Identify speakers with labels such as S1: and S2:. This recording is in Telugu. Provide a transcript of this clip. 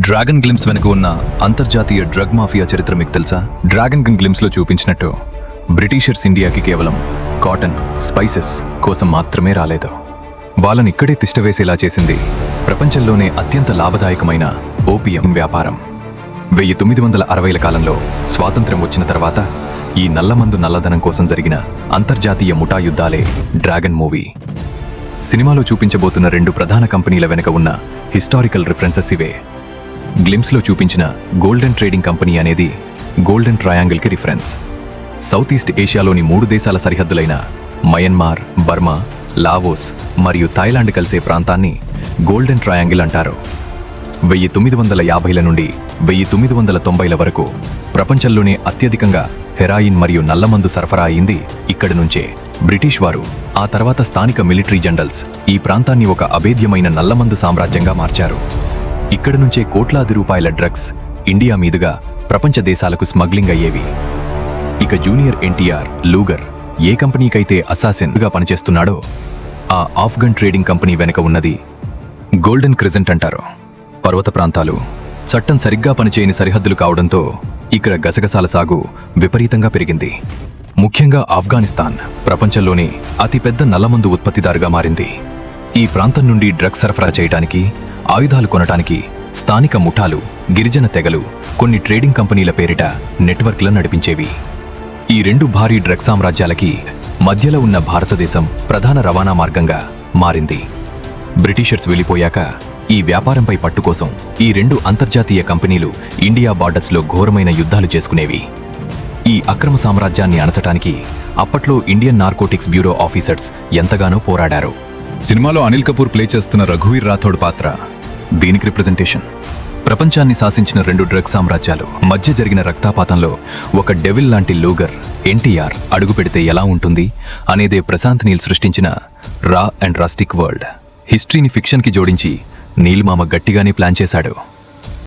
S1: డ్రాగన్ గ్లిమ్స్ వెనుక ఉన్న అంతర్జాతీయ డ్రగ్ మాఫియా చరిత్ర మీకు తెలుసా?
S2: డ్రాగన్ గ్లిమ్స్ లో చూపించినట్టు బ్రిటిషర్స్ ఇండియాకి కేవలం కాటన్, స్పైసెస్ కోసం మాత్రమే రాలేదు. వాళ్ళని ఇక్కడే తిష్టవేసేలా చేసింది ప్రపంచంలోనే అత్యంత లాభదాయకమైన ఓపియం వ్యాపారం. 1960ల కాలంలో స్వాతంత్ర్యం వచ్చిన తర్వాత ఈ నల్లమందు నల్లధనం కోసం జరిగిన అంతర్జాతీయ ముఠా యుద్ధాలే డ్రాగన్ మూవీ. సినిమాలో చూపించబోతున్న రెండు ప్రధాన కంపెనీల వెనుక ఉన్న హిస్టారికల్ రిఫరెన్సెస్ ఇవే. గ్లిమ్స్లో చూపించిన గోల్డెన్ ట్రేడింగ్ కంపెనీ అనేది గోల్డెన్ ట్రయాంగిల్కి రిఫరెన్స్. సౌత్ ఈస్ట్ ఏషియాలోని 3 దేశాల సరిహద్దులైన మయన్మార్, బర్మా, లావోస్ మరియు థాయిలాండ్ కలిసే ప్రాంతాన్ని గోల్డెన్ ట్రయాంగిల్ అంటారు. 1950ల నుండి 1990ల వరకు ప్రపంచంలోనే అత్యధికంగా హెరాయిన్ మరియు నల్లమందు సరఫరా అయింది ఇక్కడి నుంచే. బ్రిటిష్ వారు ఆ తర్వాత స్థానిక మిలిటరీ జనరల్స్ ఈ ప్రాంతాన్ని ఒక అభేద్యమైన నల్లమందు సామ్రాజ్యంగా మార్చారు. ఇక్కడి నుంచే కోట్లాది రూపాయల డ్రగ్స్ ఇండియా మీదుగా ప్రపంచ దేశాలకు స్మగ్లింగ్ అయ్యేవి. ఇక జూనియర్ ఎన్టీఆర్ లూగర్ ఏ కంపెనీకైతే అసాసిన్గా పనిచేస్తున్నాడో ఆ ఆఫ్ఘన్ ట్రేడింగ్ కంపెనీ వెనుక ఉన్నది గోల్డెన్ క్రిజెంట్ అంటారు. పర్వత ప్రాంతాలు, చట్టం సరిగ్గా పనిచేయని సరిహద్దులు కావడంతో ఇక్కడ గసగసాల సాగు విపరీతంగా పెరిగింది. ముఖ్యంగా ఆఫ్ఘనిస్తాన్ ప్రపంచంలోనే అతిపెద్ద నల్లమందు ఉత్పత్తిదారుగా మారింది. ఈ ప్రాంతం నుండి డ్రగ్స్ సరఫరా చేయడానికి, ఆయుధాలు కొనటానికి స్థానిక ముఠాలు, గిరిజన తెగలు కొన్ని ట్రేడింగ్ కంపెనీల పేరిట నెట్వర్క్లను నడిపించేవి. ఈ రెండు భారీ డ్రగ్ సామ్రాజ్యాలకి మధ్యలో ఉన్న భారతదేశం ప్రధాన రవాణా మార్గంగా మారింది. బ్రిటిషర్స్ వెళ్ళిపోయాక ఈ వ్యాపారంపై పట్టుకోసం ఈ రెండు అంతర్జాతీయ కంపెనీలు ఇండియా బార్డర్స్లో ఘోరమైన యుద్ధాలు చేసుకునేవి. ఈ అక్రమ సామ్రాజ్యాన్ని అణచటానికి అప్పట్లో ఇండియన్ నార్కోటిక్స్ బ్యూరో ఆఫీసర్స్ ఎంతగానో పోరాడారు.
S1: సినిమాలో అనిల్ కపూర్ ప్లే చేస్తున్న రఘువీర్ రాథోడ్ పాత్ర దీనికి రిప్రజెంటేషన్. ప్రపంచాన్ని శాసించిన రెండు డ్రగ్ సామ్రాజ్యాలు మధ్య జరిగిన రక్తాపాతంలో ఒక డెవిల్ లాంటి లూగర్ ఎన్టీఆర్ అడుగు పెడితే ఎలా ఉంటుంది అనేదే ప్రశాంత్ నీల్ సృష్టించిన రా అండ్ రస్టిక్ వరల్డ్. హిస్టరీని ఫిక్షన్కి జోడించి నీల్ మామ గట్టిగానే ప్లాన్ చేశాడు.